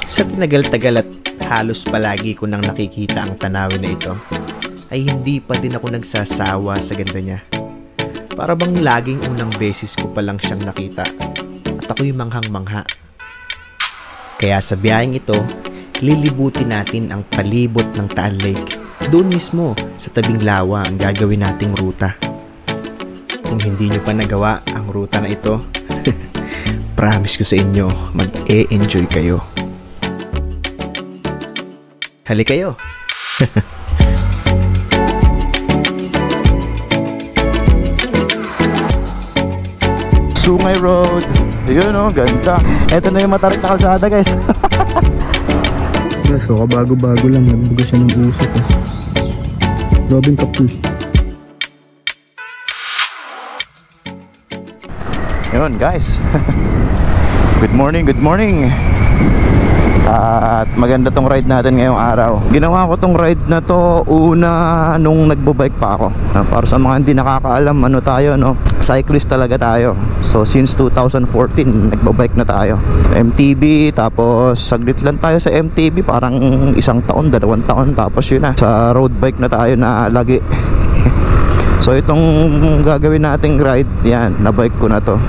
Sa tinagal-tagal at halos palagi ko nang nakikita ang tanawin na ito, ay hindi pa din ako nagsasawa sa ganda niya. Para bang laging unang beses ko pa lang siyang nakita at ako'y manghang-mangha. Kaya sa biyaheng ito, lilibutin natin ang palibot ng Taal Lake. Doon mismo sa tabing lawa ang gagawin nating ruta. Kung hindi nyo pa nagawa ang ruta na ito, promise ko sa inyo, mag-e-enjoy kayo. Hali kayo! Sungay Road. Yun o, ganda. Ito na yung matarik na kalsada, guys. So kabago-bago lang, nagbuga siya ng usok eh. Robin Kapul. Yun guys. Good morning, good morning. At maganda tong ride natin ngayong araw. Ginawa ko tong ride na to una nung nagbobike pa ako. Para sa mga hindi nakakaalam, ano tayo, no? Cyclist talaga tayo. So since 2014 nagbobike na tayo. MTB, tapos saglit lang tayo sa MTB, parang isang taon, 2 taon, tapos yun na, sa road bike na tayo na lagi. So itong gagawin nating ride, yan, na bike ko na to.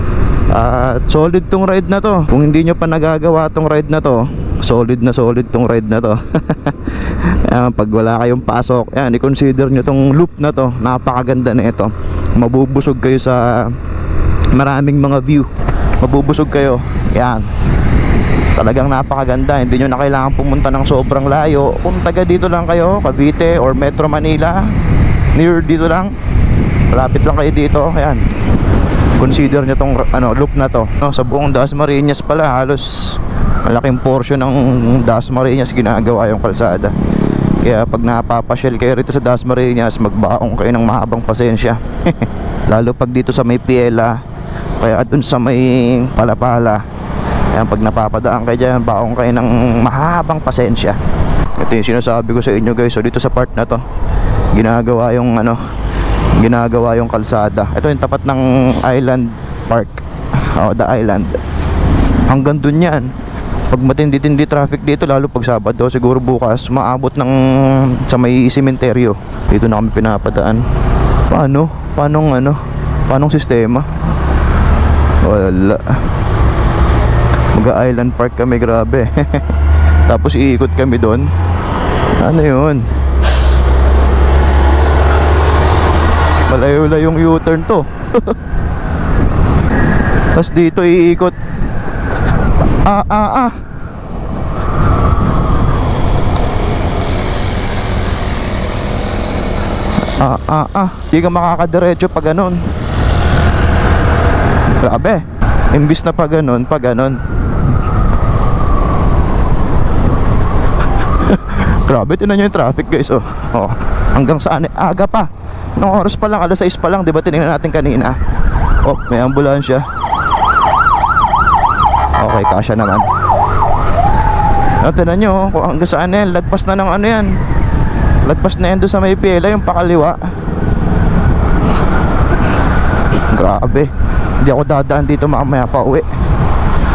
Solid tong ride na to. Kung hindi nyo pa nagagawa tong ride na to, solid tong ride na to. Ayan, pag wala kayong pasok, yan, i-consider nyo tong loop na to. Napakaganda na ito. Mabubusog kayo sa maraming mga view. Mabubusog kayo. Yan, talagang napakaganda. Hindi nyo na kailangan pumunta ng sobrang layo. Kung taga dito lang kayo, Cavite or Metro Manila, near dito lang, malapit lang kayo dito, ayan, consider nyo tong loop na to, no? Sa buong Dasmariñas pala, halos malaking portion ng Dasmariñas ginagawa yung kalsada. Kaya pag napapasyal kayo rito sa Dasmariñas, magbaong kayo ng mahabang pasensya. Lalo pag dito sa may Piela, kaya dun sa may Palapala, ayan, pag napapadaan kayo dyan, baong kayo ng mahabang pasensya. Ito yung sinasabi ko sa inyo guys. So dito sa part na to, ginagawa yung kalsada. Ito yung tapat ng Island Park, the Island. Hanggang dun yan. Pag matindi-tindi traffic dito, lalo pag Sabado, siguro bukas, maabot ng sa may sementeryo. Dito na kami pinapadaan. Paanong sistema? Wala. Mag-Island Park kami, grabe. Tapos iikot kami doon. Ano yun? Malayo-layong U-turn to. Tapos dito iikot. Di ka makakadiretso pag ganon. Grabe. Imbis na pag ganon. Grabe, tinan nyo yung traffic guys. Hanggang saan? Aga pa. Nung oras pa lang, alas 6 pa lang, diba tinignan natin kanina? May ambulansya. Okay, kasya naman. Tinan nyo, kung hanggang saan yan. Lagpas na ng yan. Lagpas na yan doon sa may Piela, yung pakaliwa. Grabe. Hindi ako dadaan dito mamaya pa uwi.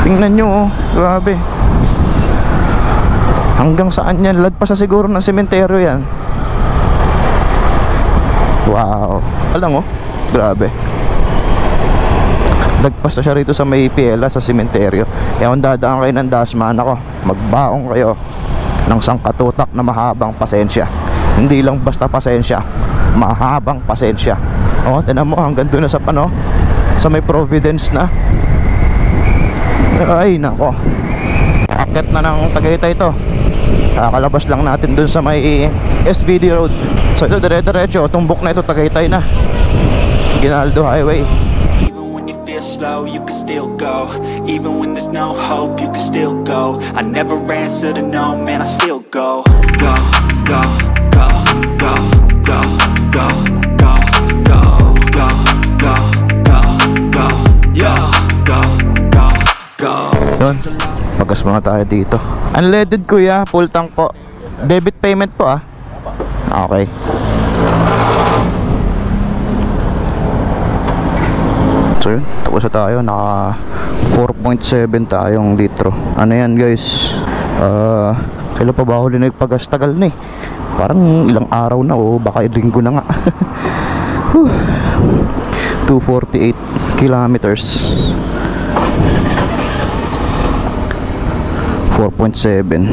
Tingnan nyo, grabe. Hanggang saan yan? Lagpas na siguro ng sementeryo yan. Wow. Alam mo, grabe. Lagpas na siya rito sa may Piela, sa sementeryo. Kaya kung dadaan kayo ng Dasman, ako, magbaong kayo ng sangkatutak na mahabang pasensya. Hindi lang basta pasensya, mahabang pasensya. Tinan mo, hanggang doon na sa may Providence na. Ay, nako. Akit na ng Tagaytay to. Kakalabas lang natin dun sa may SVD Road. So ito, dire-diretso, tumbok na ito, Tagaytay na, Ginaldo Highway. Even when you feel slow, you can still go. Even when there's no hope, you can still go. I never answer to no, man, I still go. Go, go, go, go, go, go, go, go, go, go, go, go, yo, go, go, go. Yun, pagkas mga tayo dito. Unleaded kuya, full tank po. Debit payment po Okay. So yun, tapos na tayo. Naka 4.7 tayong litro. Ano yan guys, kailan pa ba huli nagpagas? Tagal na eh, parang ilang araw na o baka linggo na nga. 248 kilometers, 4.7.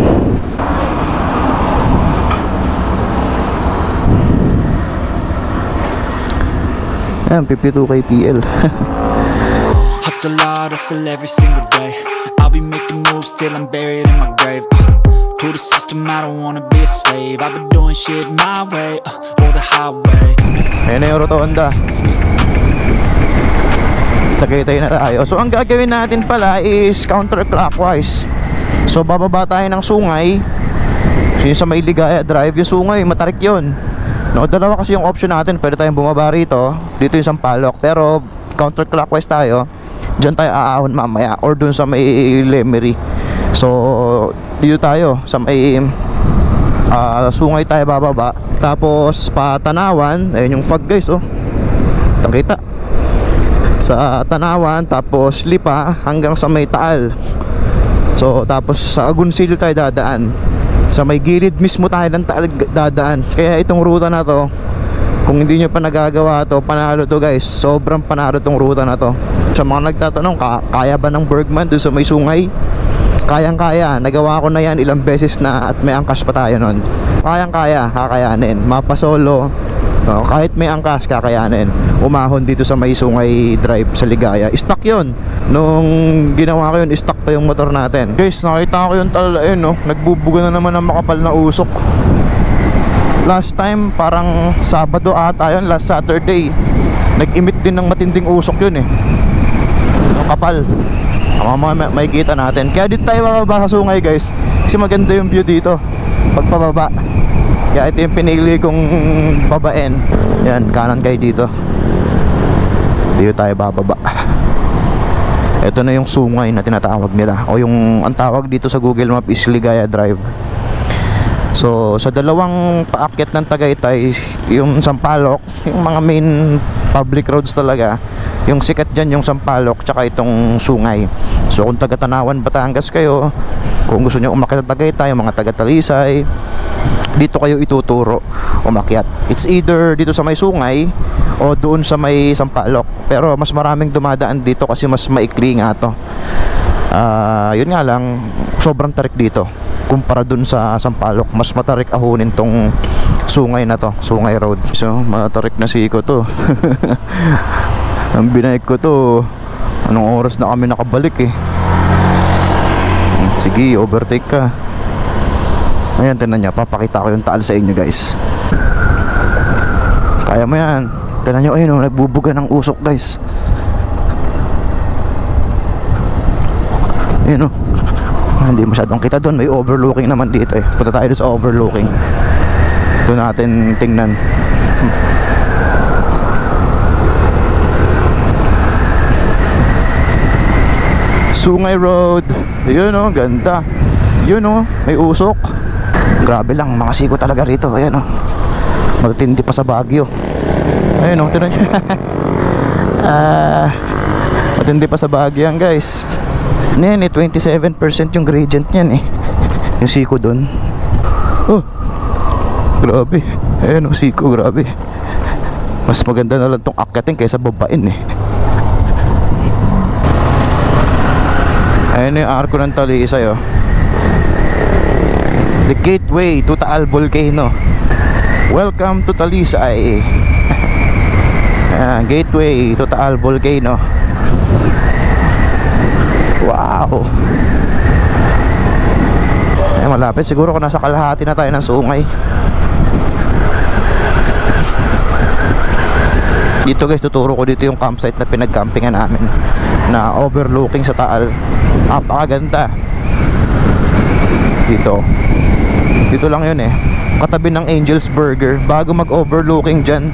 Ayan, 52 kpl. Hustle hard, hustle every single day. I'll be making moves till I'm buried in my grave. To the system, I don't wanna be a slave. I've been doing shit my way, or the highway. Ayan na yung rotonda. Tagaytay na tayo. So ang gagawin natin pala is counterclockwise. So bababa tayo ng Sungay. So yung sa may Ligaya Drive, yung Sungay, matarik yun. No, dalawa kasi yung option natin. Pwede tayong bumaba rito, dito yung Sampaloc. Pero counterclockwise tayo, dyan tayo aahon mamaya, or dun sa may Lemery. So dito tayo sa may Sungay tayo bababa. Tapos Tanawan, ayun yung fog guys, oh, kita sa Tanawan, tapos Lipa hanggang sa may Taal. So tapos sa Agoncillo tayo dadaan. Sa may gilid mismo tayo ng Taal dadaan. Kaya itong ruta na to, kung hindi nyo pa nagagawa to, panalo to guys. Sobrang panalo tong ruta na to. Sa mga nagtatanong, kaya ba ng Bergman doon sa may Sungay? Kayang-kaya, nagawa ko na yan ilang beses na, at may angkas pa tayo nun. Kayang-kaya, kakayanin. Mapasolo, no, kahit may angkas, kakayanin. Umahon dito sa may Sungay Drive sa Ligaya. Stock yun. Nung ginawa ko yun, stock pa yung motor natin. Guys, nakita ko yung talain, no? Nagbubuga na naman ng makapal na usok. Last time, parang Sabado ata yun, last Saturday, nag-emit din ng matinding usok yun eh. Ang kapal. May kita natin. Kaya dito tayo bababa sa Sungay guys, kasi maganda yung view dito pagpababa. Kaya ito yung pinili kong babain. Yan, kanan kayo dito. Dito tayo bababa. Ito na yung Sungay na tinatawag nila, o yung ang tawag dito sa Google Map is Ligaya Drive. So sa dalawang paakyat ng Tagaytay, yung Sampaloc, yung mga main public roads talaga, yung sikat dyan yung Sampaloc, tsaka itong Sungay. So kung taga Tanawan, Batangas kayo, kung gusto nyo umakyat ng Tagaytay, mga taga Talisay, dito kayo ituturo umakyat. It's either dito sa may Sungay o doon sa may Sampaloc. Pero mas maraming dumadaan dito kasi mas maikli nga to. Yun nga lang, sobrang tarik dito kumpara dun sa Sampaloc. Mas matarik ahonin tong Sungay na to, Sungay Road. So matarik na siko to. Ang binayik ko to, anong oras na kami nakabalik eh. Sige, overtake ka. Ayan, tinan niya, papakita ko yung Taal sa inyo guys. Kaya mo yan. Tinan nyo, ayun, nagbubuga ng usok guys. Ayun, hindi masyadong kita doon. May overlooking naman dito eh. Punta tayo sa overlooking. Ito natin tingnan. Sungay Road. Ayun o, ganda. Yun o, may usok. Grabe lang, mga siko talaga rito. Ayan o, matindi pa sa Baguio. Ayun o, tinan nyo. Matindi pa sa Baguio yan guys. Ano yan eh, 27% yung gradient yan eh, yung siko dun. Oh, grabe. Ayun o, siko, grabe. Mas maganda na lang tong akyatin kaysa babain eh. Ayun yung arko ng Talisay oh. The gateway to Taal Volcano. Welcome to Talisay. Gateway to Taal Volcano. Wow. Ay, malapit siguro kung nasa kalahati na tayo ng Sungay. Dito guys, tuturo ko dito yung campsite na pinagcampingan namin, na overlooking sa Taal. Napakaganda. Dito lang yun eh, katabi ng Angel's Burger. Bago mag-overlooking dyan,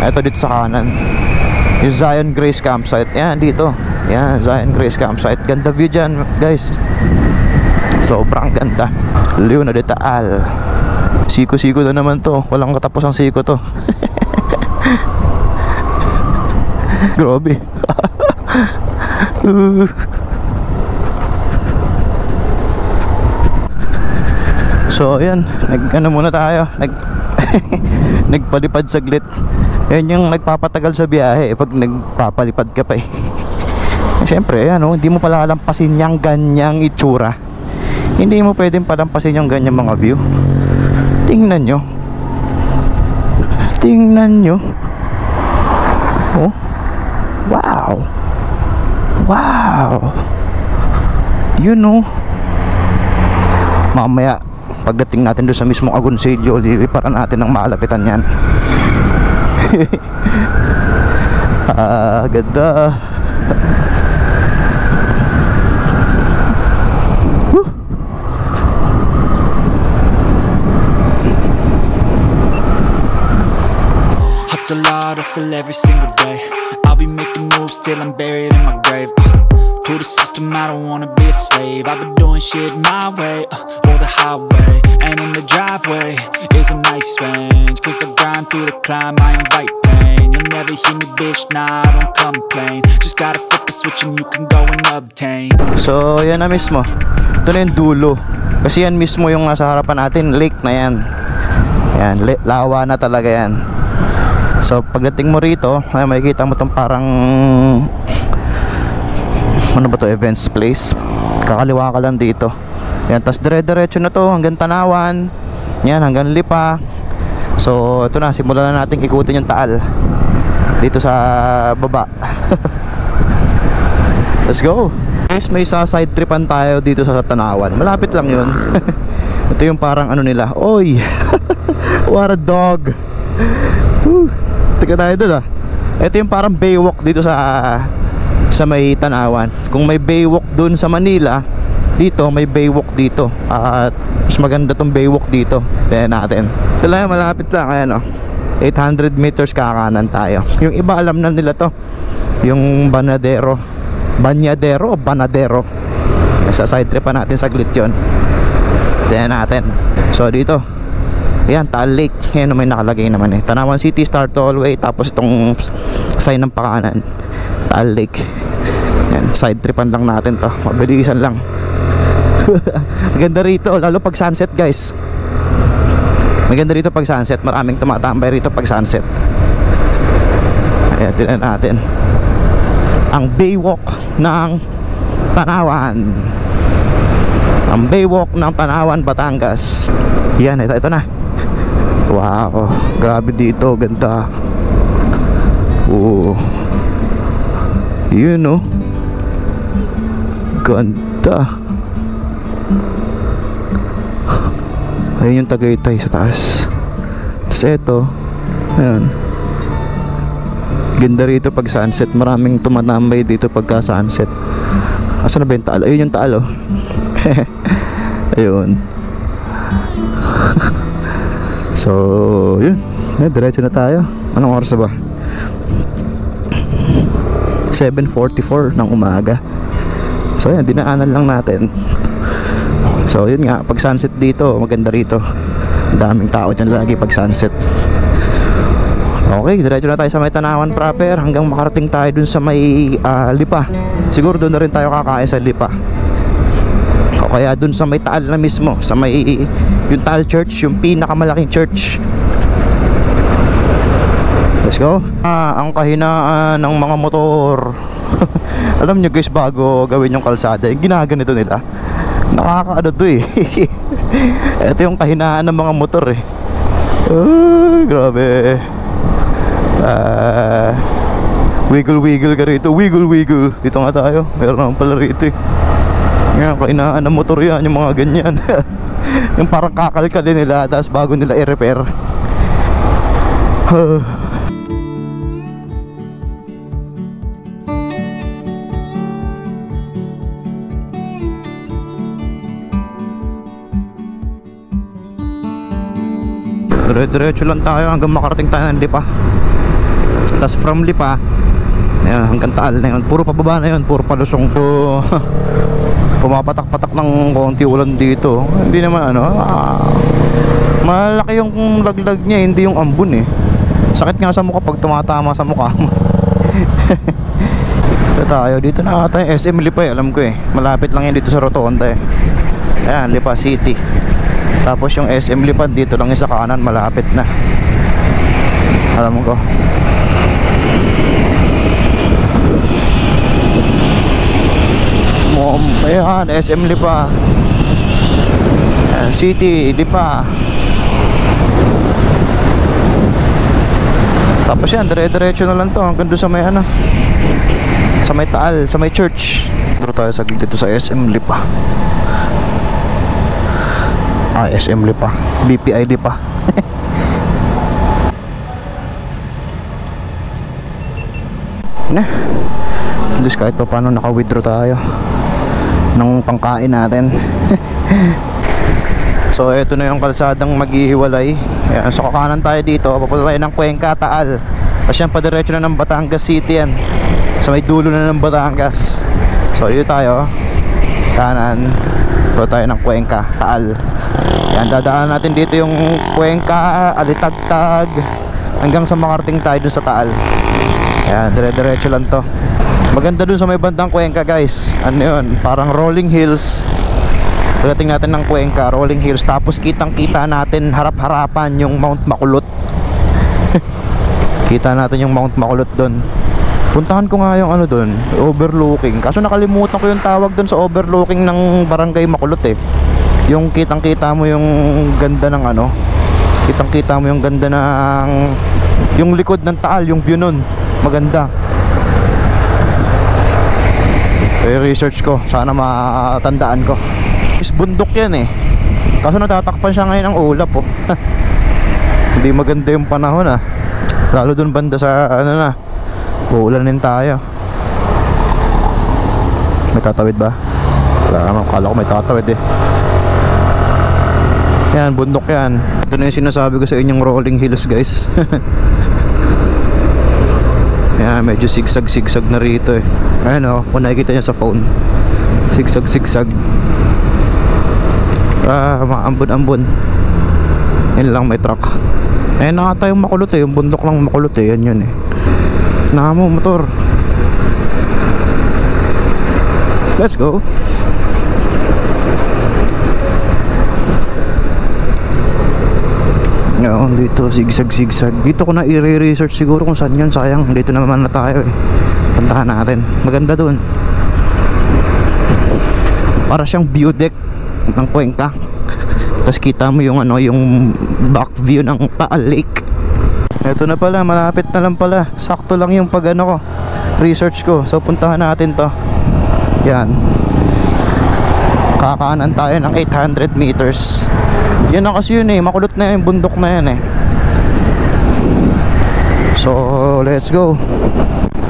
eto dito sa kanan, yung Zion Grace Campsite. Yan dito, yan, Zion Grace Campsite. Ganda view dyan guys, sobrang ganda. Leon de Taal. Siko-siko na naman to, walang katapos ang siko to. Grabe. So ayan, nag-ano muna tayo, nagpalipad saglit. Yan yung nagpapatagal sa biyahe pag nagpapalipad ka pa eh. Siyempre, ano, hindi mo pala alampasin yung ganyang itsura. Hindi mo pwedeng palampasin yung ganyang mga view. Tingnan nyo. Tingnan nyo. Oh. Wow. Wow. You know. Mamaya pagdating natin doon sa mismong Agoncillo, para natin ng malapitan yan. Ganda. Hustle hard, hustle every single day. I'll be making moves till I'm buried in my grave. To the system, I don't wanna be a slave. I've been doing shit my way, or the highway. And in the driveway is a nice range. Cause I grind through the climb, I invite pain. You'll never hear me, bitch, nah, I don't complain. Just gotta flip the switch and you can go and obtain. So, yan na mismo. Ito na yung dulo. Kasi yan mismo yung nasa harapan natin, lake na yan. Yan, lawa na talaga yan. So, pagdating mo rito, ay makikita mo itong parang ano ba to, events place. Kakaliwa ka lang dito. Yan, tas dire-diretso na to hanggang Tanawan. Yan, hanggang Lipa. So, ito na, simulan na natin ikutin yung Taal dito sa baba. Let's go. Guys, may isa side tripan tayo dito sa Tanawan. Malapit lang yun. Ito yung parang ano nila. Oy. What a dog. Tika tayo dun ah. Ito yung parang baywalk dito sa may Tanawan. Kung may baywalk dun sa Manila, dito may baywalk dito. At mas maganda tong baywalk dito. Tignan natin. Ito lang, malapit lang. Ayan o, 800 meters kakanan tayo. Yung iba alam na nila to, yung Banyadero o Banadero. Sa side trip pa natin saglit yun. Tignan natin. So dito, ayan, Taal Lake. Ayan, may nakalagay naman eh, Tanawan City, Star Tollway. Tapos itong sign ng pakanan, Taal Lake. Ayan, side tripan lang natin to. Mabilisan lang. Maganda rito, lalo pag sunset guys. Maganda rito pag sunset. Maraming tumatambay rito pag sunset. Ayan, tingnan natin ang baywalk ng Tanawan. Ang baywalk ng Tanawan, Batangas. Yan, ito na. Wow, grabe dito, ganda. Oh, you know, ganda. Ayun yung Tagaytay sa taas. Tapos ito, ayan, ganda rito pag sunset. Maraming tumatambay dito pagka sunset. Asan na ba yung Taal? Ayun yung Taal oh. Ayun. So, yun. Diretso na tayo. Anong oras na ba? 7:44 ng umaga. So, yan. Dinaanan lang natin. So, yun nga. Pag sunset dito, maganda rito. Daming tao dyan lagi pag sunset. Okay, diretso na tayo sa may Tanawan proper hanggang makarating tayo dun sa may Lipa. Siguro dun na rin tayo kakain sa Lipa. O kaya dun sa may Taal na mismo, sa may yung Taal Church, yung pinakamalaking church. Let's go. Ang kahinaan ng mga motor. Alam nyo guys, bago gawin yung kalsada, yung ginaganito nila, nakakaano to eh. Ito yung kahinaan ng mga motor eh. Grabe. Wiggle ka rito. Wiggle. Dito nga tayo. Meron naman pala rito eh. Yan, kainaan ng motor yan, yung mga ganyan. Yung parang kakalkalin nila, tapos bago nila i-repair. Diretso lang tayo hanggang makarating tayo ng Lipa. Tapos from Lipa, ayan, hanggang Taal na yun. Puro pababa na yun, puro palusong. Pumapatak-patak ng konti ulan dito. Hindi naman ano, malaki yung laglag niya, hindi yung ambon eh. Sakit nga sa mukha pag tumatama sa mukha mo. Ito tayo, dito na ata yung SM Lipa alam ko malapit lang yan dito sa Rotonda ayan, Lipa City. Tapos yung SM Lipa dito lang yung sa kanan, malapit na, alam ko. Ayan, SM Lipa City, Lipa. Tapos yan, dire-diretso na lang to hanggang doon sa may sa may Taal, sa may church. Dito tayo saglit dito sa SM Lipa. SM Lipa, BPI Lipa. At least kahit pa paano naka-withdraw tayo ng pangkain natin. So eto na yung kalsadang maghihiwalay. Ayan, so kakanan tayo dito, papunta tayo ng Cuenca, Taal. Tapos yan, padiretso na ng Batangas City yan, sa may dulo na ng Batangas. So dito tayo, kanan, papunta tayo ng Cuenca, Taal. Yan, dadaan natin dito yung Cuenca, Alitagtag, hanggang sa makarating tayo dun sa Taal. Yan, dire-diretso lang to. Maganda dun sa may bandang Cuenca guys. Ano yun, parang rolling hills. Pagdating natin ng Cuenca, rolling hills. Tapos kitang kita natin harap-harapan yung Mount Makulot. Kita natin yung Mount Makulot dun. Puntahan ko nga yung dun, overlooking. Kaso nakalimutan ko yung tawag dun sa overlooking ng Barangay Makulot Yung kitang kita mo yung ganda ng kitang kita mo yung ganda ng yung likod ng Taal, yung view nun maganda. I-research ko, sana matandaan ko. Is bundok yan kaso natatakpan siya ngayon ng ulap Hindi maganda yung panahon lalo dun banda sa uulanin tayo. May tatawid ba? Wala naman, kala ko may tatawid Yan, bundok yan. Ito na yung sinasabi ko sa inyong rolling hills guys. Yan, medyo sigsag-sigsag na rito Ayan kung nakikita nyo sa phone, sigsag-sigsag. Maambon-ambon. Yan lang, may truck. Ayan na nga tayong Makulot yung bundok lang Makulot yan yun Namo, motor. Let's go. Ngayon dito sigsag-sigsag. Dito ko na i-research siguro kung saan yun. Sayang, dito naman na tayo Puntahan natin. Maganda dun. Para siyang view deck ng Cuenca. Tapos kita mo yung yung back view ng Taal Lake. Ito na pala, malapit na lang pala. Sakto lang yung ko, research ko. So puntahan natin to. Yan. Kakaanan tayo ng 800 meters. Yan na kasi yun Makulot na yung bundok na yan So let's go.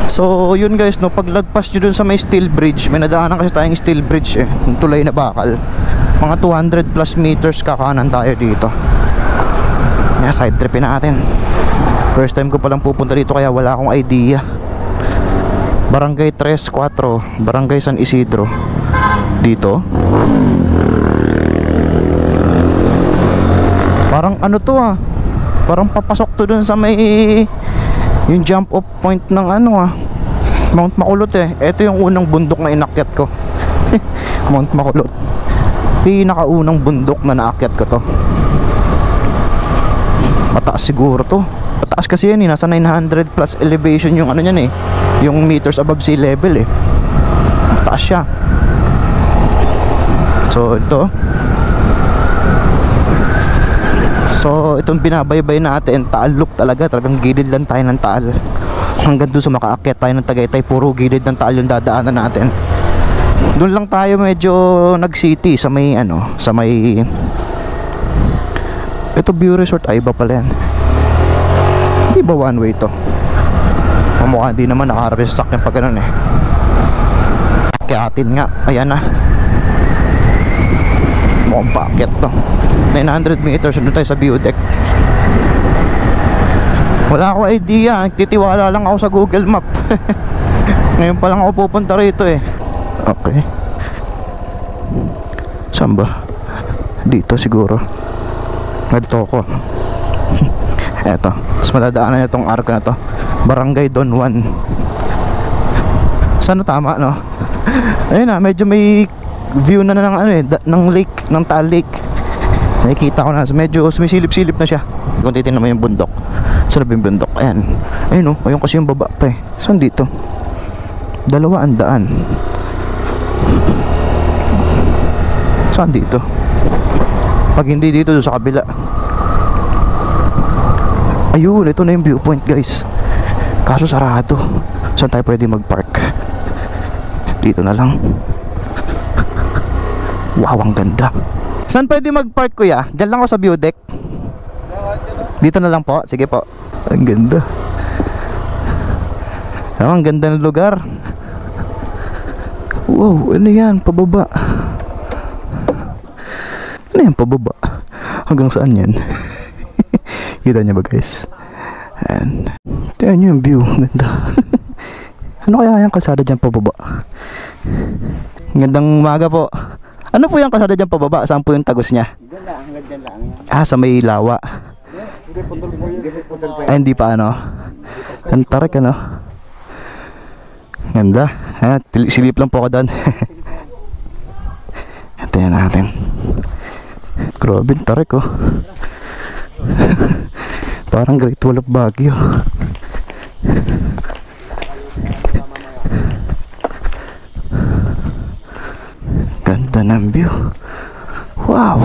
So yun guys paglagpas nyo dun sa may steel bridge, may nadaanan kasi tayong steel bridge yung tulay na bakal. Mga 200 plus meters kakaanan tayo dito. Side tripin natin. First time ko palang pupunta dito kaya wala akong idea. Barangay 3-4, Barangay San Isidro. Dito parang to parang papasok to dun sa may yung jump off point ng Mount Makulot Ito yung unang bundok na inakyat ko. Mount Makulot, pinakaunang bundok na naakyat ko to. Mataas siguro to. Mataas kasi yan nasa 900 plus elevation yung yan yung meters above sea level Mataas siya. So ito, so itong binabaybay natin, Taal Loop talagang gilid lang tayo ng Taal. Hanggang doon sa makaakyat tayo ng Tagaytay, puro gilid ng Taal yung dadaanan natin. Doon lang tayo medyo nag-city sa may sa may ito view resort, iba pala yan. Hindi ba one way to? Mukha di naman nakaharap sa sakyan pag ganun Akyatin nga, ayan na. Mukhang paakyat to. 900 meters, doon tayo sa view deck. Wala akong idea, nagtitiwala lang ako sa Google Map. Ngayon pa lang ako pupunta rito Okay. Saan ba? Dito siguro. Dito ako. Eto, mas madadaanan itong arko na to. Barangay Don Juan. Saan tama, no? Ayun na, medyo may view na ng ano eh, ng lake, ng Taal Lake. Nakikita ko na, medyo sumisilip-silip na siya. Kung titignan mo yung bundok. Saan na yung bundok? Ayan. Ayun oh, ayun kasi yung baba pa eh. Saan dito? 200. Saan dito? Pag hindi dito, doon sa kabila. Ayun, ito na yung viewpoint guys. Kaso sarado. Saan tayo pwede mag-park? Dito na lang. Wow, ang ganda. Saan pwede mag-park kuya? Diyan lang ako sa view deck. Dito na lang po. Sige po. Ang ganda. Ang ganda ng lugar. Wow, ano yan? Pababa. Ano yan? Pababa. Hanggang saan yan? Kita niya ba guys? Ayan. Tingnan nyo yung view. Ganda. Ano kaya yung kalsada dyan pababa? Gandang umaga po. Ano po yung kalsada dyan pababa? Saan po yung tagos niya? Hanggang lang. Ah, sa may lawa. Ay, hindi pa ano. Ang tarik ano. Ganda. Silip lang po ako doon. Tingnan natin. Grabe, tarik oh. Parang Great Wall of Baguio. Ganda ng view. Wow.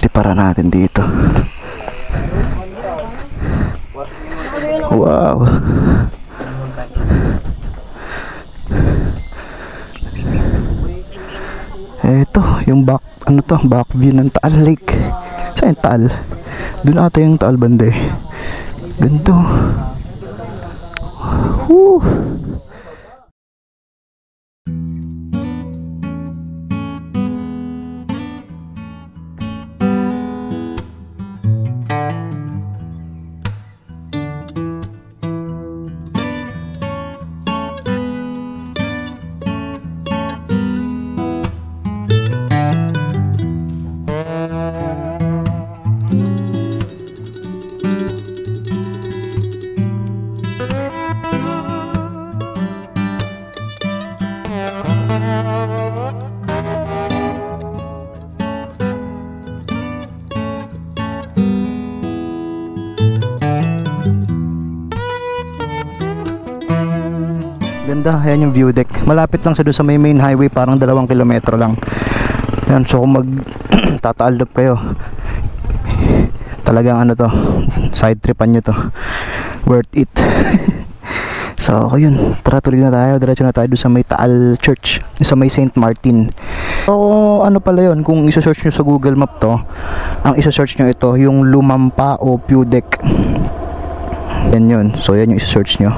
Liparan natin dito. Wow. Eto, yung back, ano to, back view ng Taal Lake. Saan yung Taal? Doon ata yung Taal bande. Ganito. Woo. Ganda, ayan yung view deck. Malapit lang siya doon sa may main highway, parang 2 kilometro lang. Ayan, so kung tataaldop kayo, talagang ano to, side tripan nyo to. Worth it. So yun, tara tuloy na tayo. Diretso na tayo doon sa may Taal Church, sa may St. Martin. So ano pala yun, kung isa-search nyo sa Google Map to, ang isa-search nyo ito, yung Lumampa o View Deck. Yan yun, so yan yung isa-search nyo.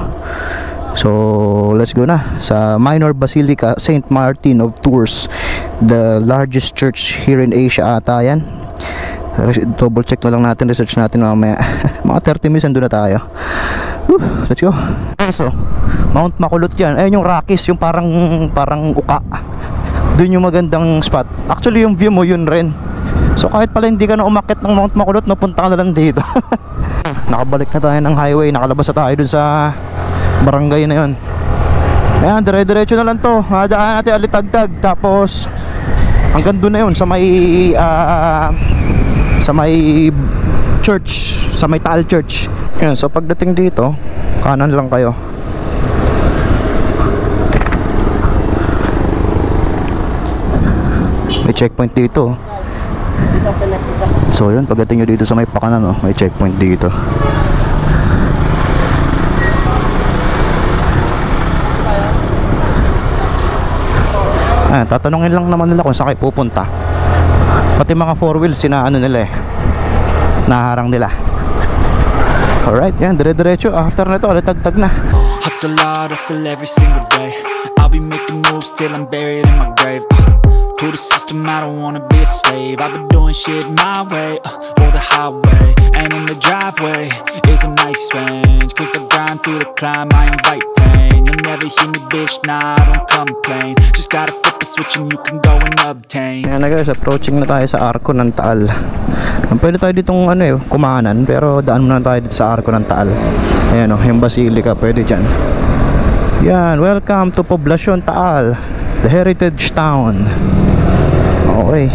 So let's go na sa Minor Basilica St. Martin of Tours, the largest church here in Asia ata yan. Double check na lang natin, research natin mamaya. Mga 30 minutes andun na tayo. Let's go. So Mount Makulot yan. Ayun yung Rockies, yung parang uka. Doon yung magandang spot. Actually yung view mo yun rin. So kahit pala hindi ka na umakyat ng Mount Makulot, napunta ka na lang dito. Nakabalik na tayo ng highway. Nakalabas na tayo dun sa barangay na yun. Ayan, dire-diretso na lang to. Daan natin Alitagtag. Tapos hanggang doon na yun sa may church, sa may Taal Church. Ayan, so pagdating dito, kanan lang kayo. May checkpoint dito. So yun, pagdating nyo dito sa may pakanan, may checkpoint dito. Tatanungin lang naman nila kung saan kayo pupunta. Pati mga 4 wheels sinaano nila naharang nila. Alright, yan, dire-diretso. After na ito, Alitagtag na. Hustle hard, hustle every single day. I'll be making moves till I'm buried in my grave. To the system, I don't wanna be a slave. I've been doing shit my way, or the highway. And in the driveway is a nice range. Cause I grind through the climb, I invite pain. You'll never hear me, bitch, nah, I don't complain. Just gotta flip the switch and you can can go and obtain. Ayan na guys, approaching na tayo sa Arko ng Taal. Pwede tayo ditong kumanan, pero daan muna tayo dito sa Arko ng Taal. Ayan yung Basilica, pwede dyan. Yan, welcome to Poblacion Taal, the heritage town. Okay.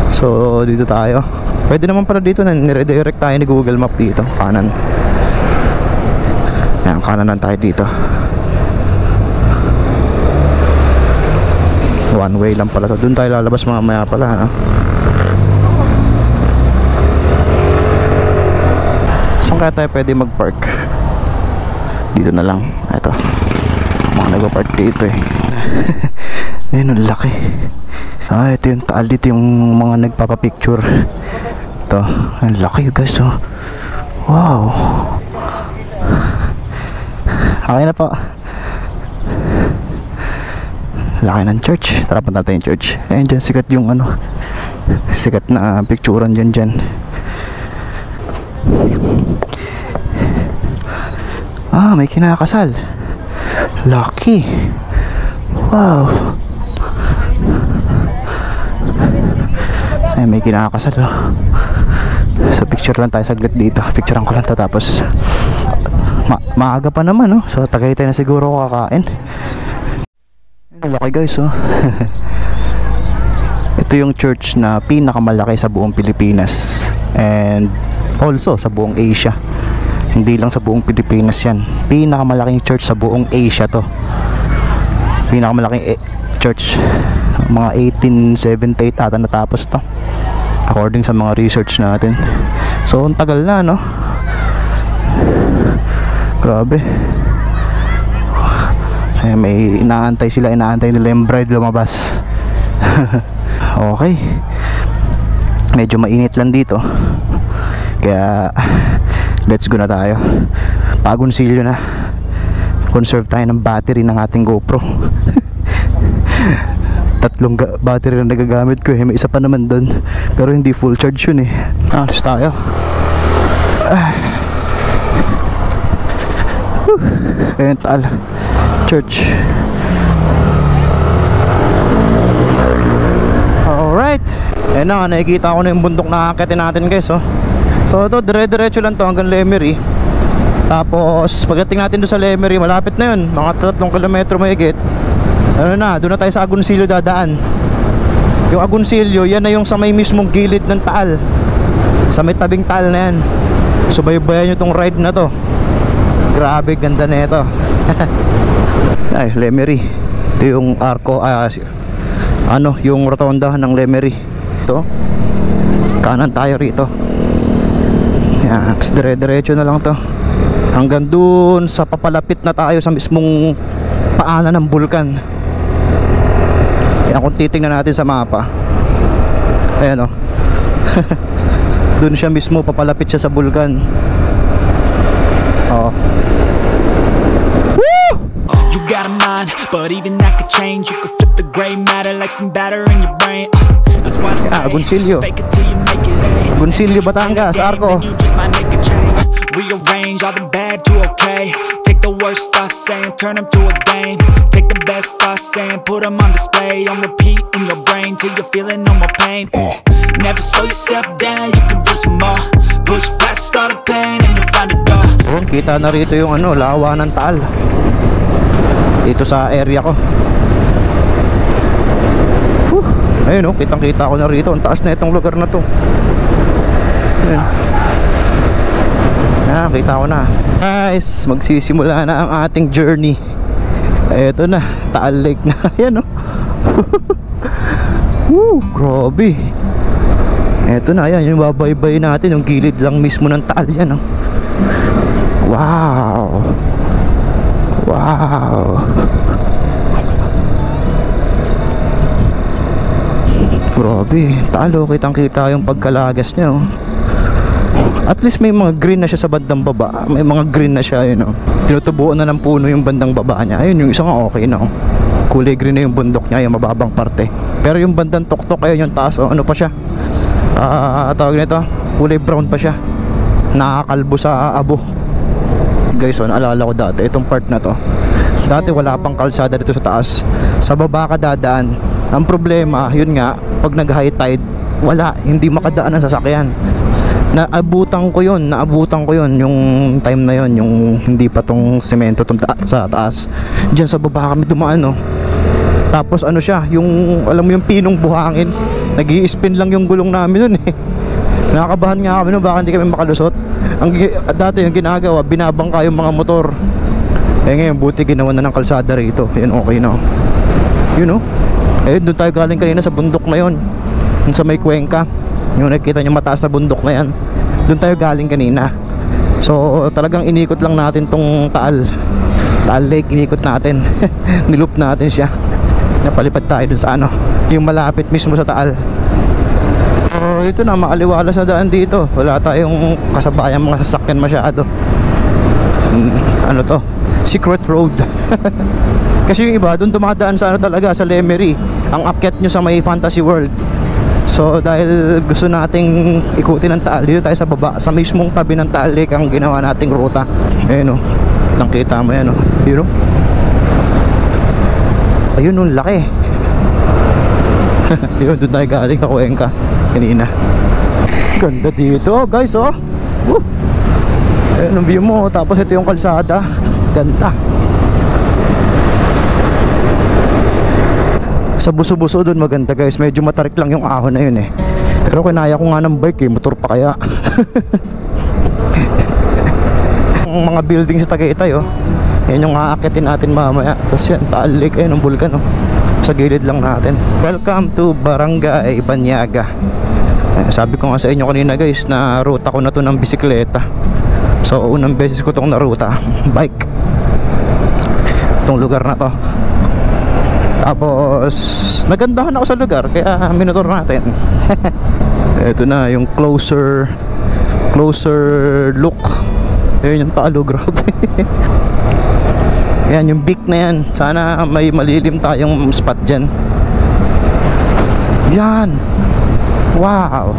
So dito tayo. Pwede naman pala dito na nire-direct tayo ni Google Map dito, kanan. Yan, kanan tayo dito. One way lang pala to. Doon tayo lalabas mamaya pala, no? Saan kaya tayo pwede mag-park? Dito na lang. Ito, mga nag-park dito eh. Ayun, ang laki. Ito yung Taal. Dito yung mga nagpapapicture. Ito, ang laki guys, oh. Wow. Okay na po. Laki ng church. Tara, punta tayo yung church. Ayun dyan, sikat yung sikat na picturean dyan. May kinakasal. Lucky. Wow. Ay, may kinakasal, oh. So picture lang tayo saglit dito. Picturean ko lang to, tapos maaga pa naman, oh. So Tagaytay na siguro kakain. Laki guys, oh. Ito yung church na pinakamalaki sa buong Pilipinas, and also sa buong Asia. Hindi lang sa buong Pilipinas yan. Pinakamalaking church sa buong Asia to. Pinakamalaking church. Mga 1878 ata natapos to, according sa mga research natin. So ang tagal na, no? Grabe. May inaantay nila yung bride lumabas. Okay, medyo mainit lang dito, kaya let's go na tayo. Pagunsilyo na. Conserve tayo ng battery ng ating GoPro. Tatlong battery na nagagamit ko eh. May isa pa naman doon, pero hindi full charge yun eh. Alis tayo. Ayan, Taal Church. Alright. Ayan na, nakikita ko na yung bundok na akitin natin guys, oh. So ito, dire-diretso lang to hanggang Lemery. Tapos pagdating natin doon sa Lemery, malapit na yun, mga 3 kilometro mahigit. Doon na tayo sa Agoncillo dadaan. Yung Agoncillo, yan na yung sa may mismong gilid ng Taal, sa may tabing Taal na yan. Subaybayan nyo tong ride na to. Grabe, ganda na ito. Ay, Lemery. Ito yung Arko, yung rotonda ng Lemery. Ito, kanan tayo rito. Yan, dire-diretso na lang to hanggang dun sa papalapit na tayo sa mismong paanan ng bulkan. Yan, kung titingnan natin sa mapa, ayan, oh. Dun siya mismo, papalapit siya sa bulkan. Oh. Woo! You got a mind, but even that could change. You could flip the gray matter like some batter in your brain. That's why I say, Agoncillo. fake it till you make it, eh? Agoncillo, Batangas, Arko. You just might make a change. Rearrange all the bad to okay. Take the worst thoughts saying, turn them to a game. Take the best thoughts saying, put them on display. On repeat in your brain till you're feeling no more pain. Never slow yourself down, you can do some more. Push past all the pain and you'll find a door. Kita na rito yung lawa ng Taal dito sa area ko. Ayun, oh, kitang kita ko na rito. Ang taas na itong lugar na to. Ayun. Kita ko na. Guys, magsisimula na ang ating journey. Ito na, Taal Lake na. Ayan, oh. Grabe. Ito na, ayan, yung babaybay natin, yung gilid lang mismo ng Taal yan, oh. Wow. Wow. Grabe, Taal, kitang kita yung pagkalagas niya, oh. At least may mga green na siya sa bandang baba. May mga green na siya, yun, oh. Tinutubuan na ng puno yung bandang baba niya. Ayun, yung isang okay na, oh. Kulay green na yung bundok niya, yung mababang parte. Pero yung bandang tuktok, ayun yung taas, oh. Ano pa siya? Tawag nito, kulay brown pa siya. Nakakalbo sa abo. Guys, oh, naalala ko dati itong part na to. Dati wala pang kalsada dito sa taas. Sa baba ka dadaan, Ang problema, yun nga, pag nag-high tide, wala, hindi makadaan ang sasakyan. Naabutan ko yun yung time na yun, yung hindi pa tong semento tong sa taas. Diyan sa baba kami dumaan, no. Tapos ano siya, yung alam mo yung pinong buhangin, nag-i-spin lang yung gulong namin nun eh. Nakakabahan nga kami nun, baka hindi kami makalusot. Dati yung ginagawa, binabangka yung mga motor. Eh ngayon, buti ginawa na ng kalsada rito. Yan, okay na. Yun, no. Eh doon tayo galing kanina sa bundok na yun, yung sa may Cuenca. Yung nakikita nyo mataas na bundok na yan, doon tayo galing kanina. So talagang inikot lang natin tong Taal Lake, inikot natin. Niloop natin siya, napalipad tayo dun sa ano, yung malapit mismo sa Taal. Ito na, maaliwalas na daan dito. Wala tayong kasabayang mga sasakyan masyado. Ano to? Secret road. Kasi yung iba doon dumadaan sa ano talaga, sa Lemery. Ang akyat nyo sa may Fantasy World. So dahil gusto nating ikutin ang Taal, dito tayo sa baba, sa mismong tabi ng Taal Lake ang ginawa nating ruta. Ayun o, nakita mo yan o. Yun o. Ayun o, laki. Yun, doon tayo galing sa Cuenca kanina. Ganda dito guys, oh. Woo! Ayun ang view mo. Tapos ito yung kalsada. Ganda. Sa buso-buso doon maganda guys. Medyo matarik lang yung ahon na yun eh. Pero kinaya ko nga ng bike eh. Motor pa kaya. Ang mga building sa Tagaytay, oh. Yan yung aakitin natin mamaya. Tapos yan, Taal Lake, ayun ang bulkan, oh. Sa gilid lang natin. Welcome to Barangay Banyaga. Sabi ko nga sa inyo kanina guys, na ruta ko na to ng bisikleta. So unang beses ko tong naruta bike itong lugar na to. Tapos nagandahan ako sa lugar, kaya minotor natin. Ito na yung closer look. Ayun yung talo, grabe. Yan yung big na yan. Sana may malilim tayong spot dyan. Yan. Wow.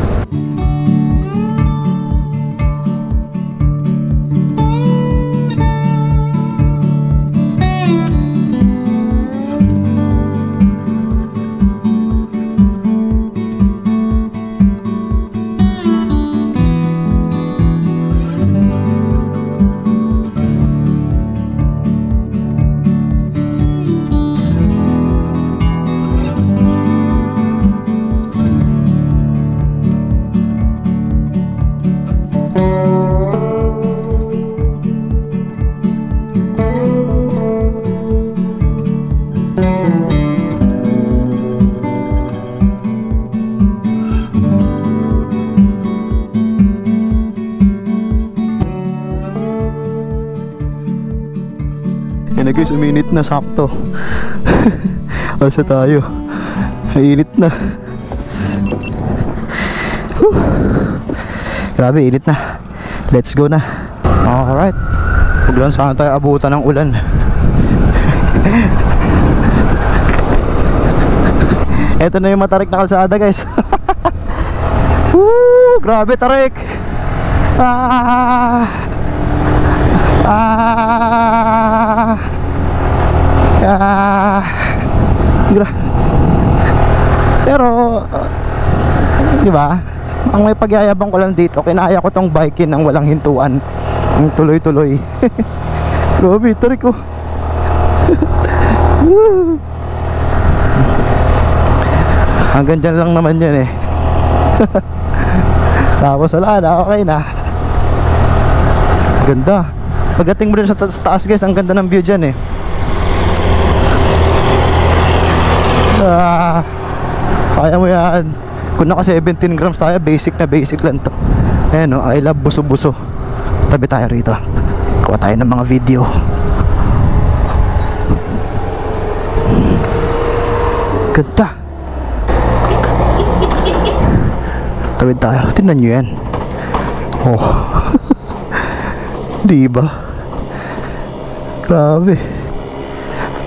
Yan na guys, uminit na sakto. Asa tayo? Init na. Grabe, init na. Let's go na. Alright. Huwag lang sana tayo abutan ng ulan. Ito na yung matarik na kalsada guys. Woo! Grabe tarik. Pero di ba? Ang may pagyayabang ko lang dito, kinaya ko tong biking ng walang hintuan, ang tuloy-tuloy. Grabe, tarik ko. Hanggang dyan lang naman yan eh. Tapos wala na, okay na. Ganda. Pagdating mo rin sa taas guys, ang ganda ng view dyan eh. Kaya mo yan. Kung naka 17 grams tayo, basic na basic lang to. Ayan o, I love buso-buso. Tabi tayo rito, kuha tayo ng mga video. Ganda. Tabi tayo, tingnan nyo yan. Oh. Diba? Grabe.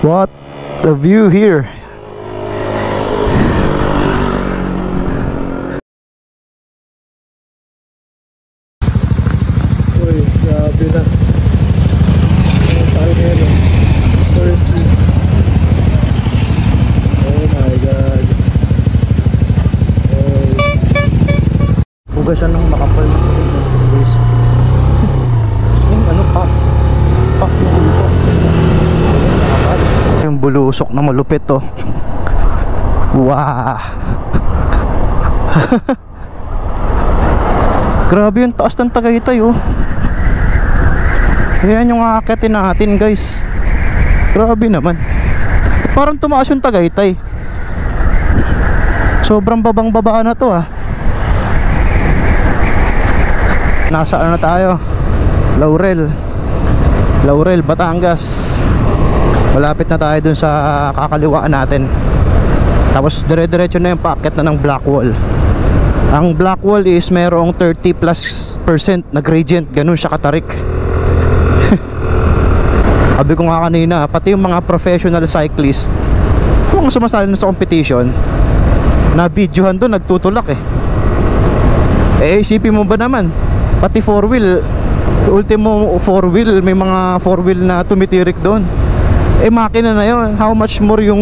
What a view here. Uy, grabe na. Tayo ngayon. Thirsty. Oh my God. bumubulusok na malupit to. Wow. Grabe yung taas ng Tagaytay oh. Ayan yung aakitin natin guys. Grabe naman. Parang tumaas yung Tagaytay. Sobrang babang baba na to ah. Nasa ano na tayo? Laurel, Batangas. Malapit na tayo dun sa kakaliwaan natin. Tapos dire-diretso na yung paakyat na ng Blackwall. Ang Blackwall is merong 30+% na gradient. Ganun siya katarik. Sabi ko nga kanina, pati yung mga professional cyclist, kung sumasali na sa competition, na videohan doon, nagtutulak eh. Isipin mo ba naman, pati 4-wheel, ultimo 4-wheel, may mga 4-wheel na tumitirik doon. Makina na yon. How much more yung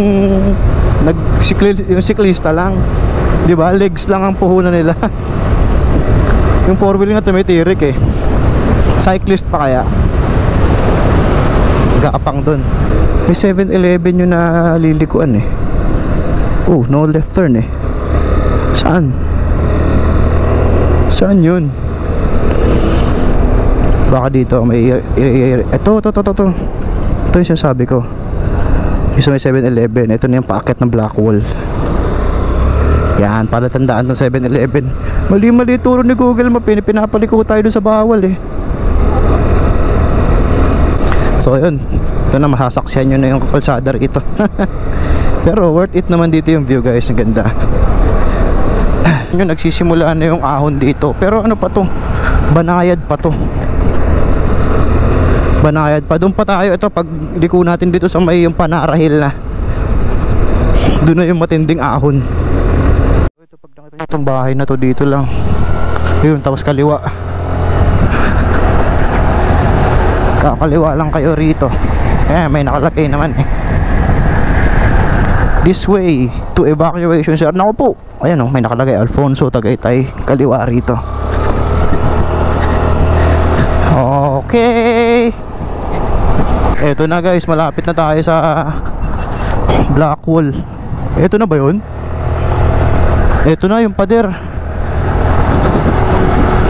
yung siklista lang, di ba? Legs lang ang puhunan nila. Yung 4-wheel nga tumitirik eh. Cyclist pa kaya gapang dun. May 7-Eleven yung nalilikuan eh. Oh, no left turn eh. Saan? Saan yun? Baka dito may ito yung sinasabi ko. Isa may 7-Eleven. Ito na yung paakyat ng Blackwall. Yan, para tandaan ng 7-Eleven. Mali turo ni Google Map. Pinapaliko tayo dun sa bawal eh. So yun, ito na, masasaksihan nyo na yung kalsada rito. Pero worth it naman dito yung view guys. Ang ganda. Yun, nagsisimula na yung ahon dito. Pero ano pa to? Banayad pa to. Banayad pa. Doon pa tayo. Ito, pag liko natin dito sa may yung Panarahil na, doon na yung matinding ahon. Ito, pag nakita nyo itong bahay na to, dito lang. Yun, tapos kaliwa. Kakaliwa lang kayo rito. May nakalagay naman eh. This way to evacuation sir. Naku po. Ayan oh, may nakalagay Alfonso Tagaytay. Kaliwa rito. Okay. Eto na guys, malapit na tayo sa Blackwall. Eto na ba yun? Eto na yung pader.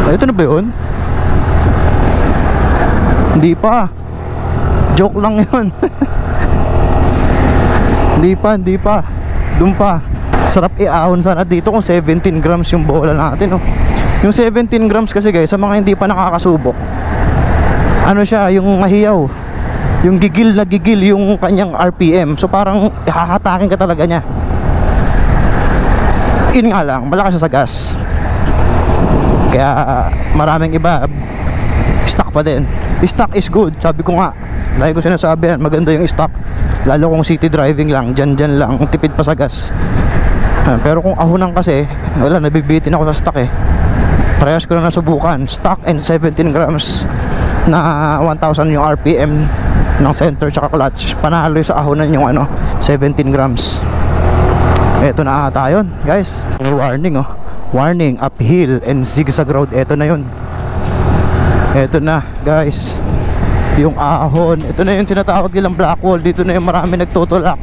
Eto na ba yun? Hindi pa. Joke lang yun. Hindi pa. Doon pa. Sarap iahon sana dito kung 17 grams yung bola natin oh. Yung 17 grams kasi guys, sa mga hindi pa nakakasubok, ano siya, yung mahiyaw, yung gigil na gigil yung kanyang RPM. So parang hahatakin ka talaga niya. Yun nga lang, malakas siya sa gas. Kaya maraming iba stock pa din. Stock is good, sabi ko nga. Lagi ko sinasabi yan, maganda yung stock. Lalo kung city driving lang, dyan lang, tipid pa sa gas. Pero kung ahonan kasi, wala, nabibitin ako sa stock eh. Parehas ko na nasubukan. Stock and 17 grams na 1,000 yung RPM ng center tsaka clutch. Panalo sa ahonan yung 17 grams. Eto na ata yun guys. Warning oh. Warning, uphill and zigzag road. Eto na yun. Eto na guys, yung ahon. Ito na yung tinatawag nilang Blackwall. Dito na yung marami nagtutulak.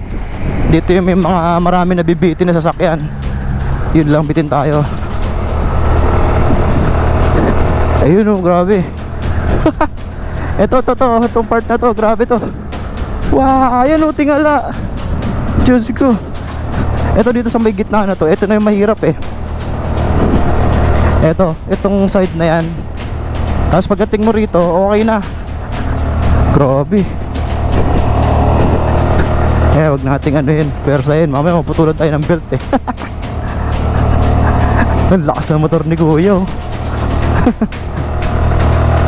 Dito yung may mga marami nabibitin na sasakyan. Yun lang, bitin tayo. Ayun oh, grabe. Itong part na to, grabe to. Wow, ayan oh, tingala. Diyos ko. Ito dito sa may gitna na to, ito na yung mahirap eh. Itong side na yan. Tapos pagdating mo rito, okay na. Grabe. Wag nating persahin. Mamaya maputulan tayo ng belt eh. Ang lakas ng motor ni Kuya oh.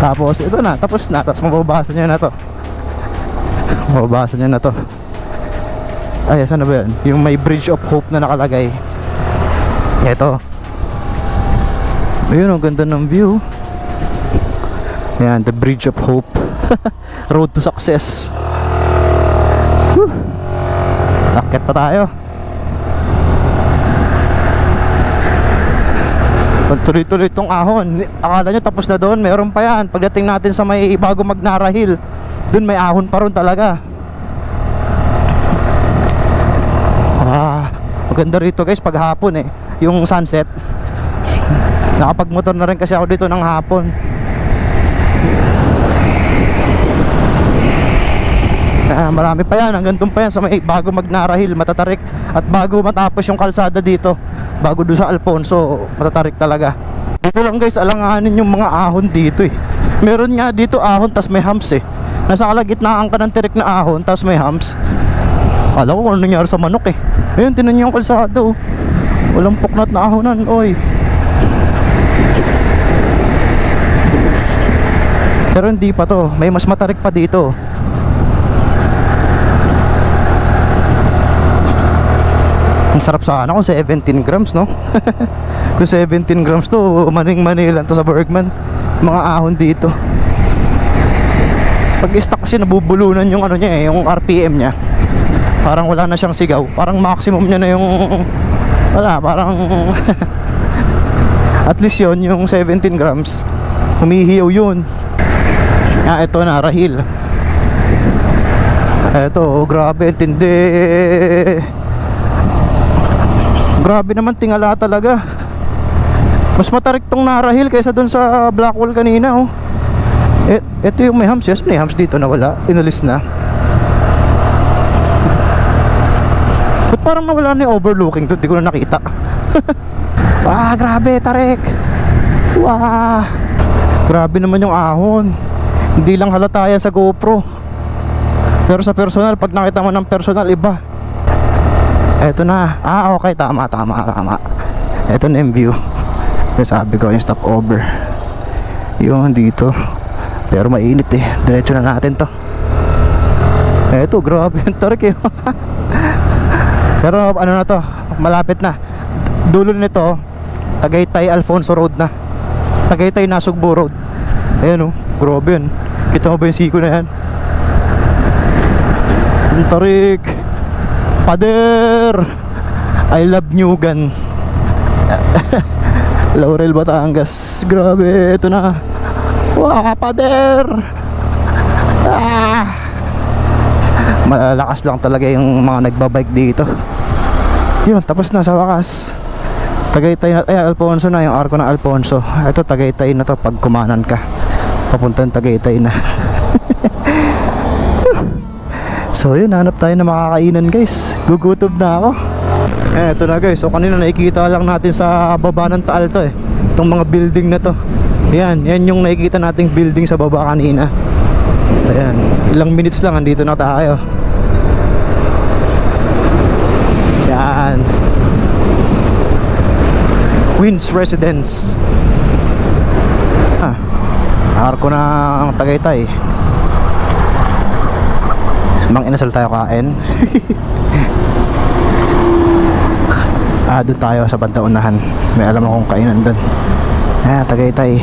Tapos ito na, tapos na. Tapos mababasan nyo na to. Mababasan nyo na to. Ay, saan na ba yan? Yung may Bridge of Hope na nakalagay. Ito. Ayun, ang ganda ng view. Ayan, the Bridge of Hope. Road to success. Whew. Akyat pa tayo. Tuloy-tuloy itong ahon. Akala nyo tapos na doon, mayroon pa yan. Pagdating natin sa may bago Magnara Hill, doon may ahon pa ron talaga. Maganda rito guys pag hapon eh, yung sunset. Nakapagmotor na rin kasi ako dito ng hapon. Marami pa yan, hanggang doon pa yan sa may bago Magnarahil, Matatarik. At bago matapos yung kalsada dito, bago doon sa Alfonso, Matatarik talaga. Dito lang guys, alanganin yung mga ahon dito eh. Meron nga dito ahon tas may humps eh. Nasa kalagitnaan ka ng tirik na ahon tas may humps. Kala ko kung ano nangyari sa manok eh. Ayun, tinan niyo yung kalsada oh. Walang puknat na ahonan, oy. Pero hindi pa to, may mas matarik pa dito. Ang sarap sana kung 17 grams no. Kung 17 grams to, maning-manilan to sa Bergman. Mga ahon dito. Pag stock kasi nabubulunan yung ano niya eh, yung RPM niya. Parang wala na siyang sigaw. Parang maximum niya na yung wala, parang at least yun, yung 17 grams humihiyaw yun. Ito na, Rahil. Ito, grabe, tindi. Grabe naman, tingala talaga. Mas matarik tong Narahil kaysa dun sa Blackwall kanina oh. Ito yung may humps. Yes, may humps dito na wala, inalis na. Ba't parang nawala na yung overlooking doon? Di ko na nakita. Grabe, tarik. Grabe naman yung ahon. Hindi lang halata yan sa GoPro. Pero sa personal, pag nakita mo ng personal, iba. Eto na. Okay, tama. Eto na yung view. Yung sabi ko, yung stopover. Yung dito. Pero mainit eh. Diretso na natin to. Eto, grabe yung tarik eh. Pero ano na to, malapit na. Dulo nito, Tagaytay Alfonso Road na. Tagaytay Nasugbu Road. Ayan oh, grabe yun. Kita mo ba yung siko na yan? Ang tarik. Pader, I love Nyugan. Laurel, Batangas. Grabe, ito na. Pader. Malalakas lang talaga yung mga nagbabike dito. Yun, tapos na sa wakas. Tagaytay na, Alfonso na, yung arko ng Alfonso. Ito, Tagaytay na to pag kumanan ka. Papuntang Tagaytay na. So yun, hanap tayo na makakainan guys. Gugutom na ako. Eto na guys, so kanina nakikita lang natin sa baba ng Taal to eh. Itong mga building na to. Yan yung nakikita nating building sa baba kanina. Ayan, ilang minutes lang andito na tayo. Yan, Queen's Residence. Arko ng Tagaytay. Mang inasal tayo kain. Doon tayo sa banda unahan. May alam akong kainan doon. Tagaytay.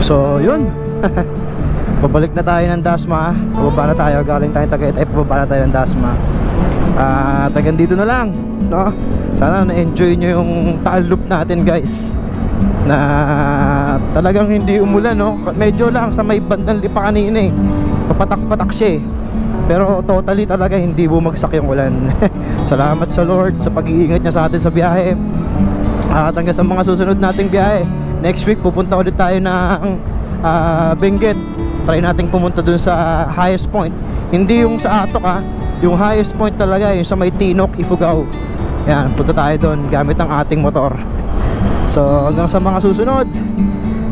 So yun. Babalik na tayo ng Dasma. Pababa na tayo, galing tayong Tagaytay, pababa na tayo ng Dasma. Tagan dito na lang no? Sana na-enjoy nyo yung Taal Loop natin guys. Na talagang hindi umulan no? Medyo lang sa may bandang lipa kanina eh. Papatak-patak siya eh. Pero totally talaga hindi bumagsak yung ulan. Salamat sa Lord sa pag-iingat niya sa atin sa biyahe. At hanggang sa mga susunod nating biyahe. Next week pupunta ulit tayo ng Benguet. Try nating pumunta dun sa highest point. Hindi yung sa Atok yung highest point talaga, yung sa may Tinok, Ifugao. Yan, punta tayo dun gamit ang ating motor. So hanggang sa mga susunod,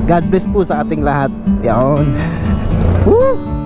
God bless po sa ating lahat. Yan. Woo!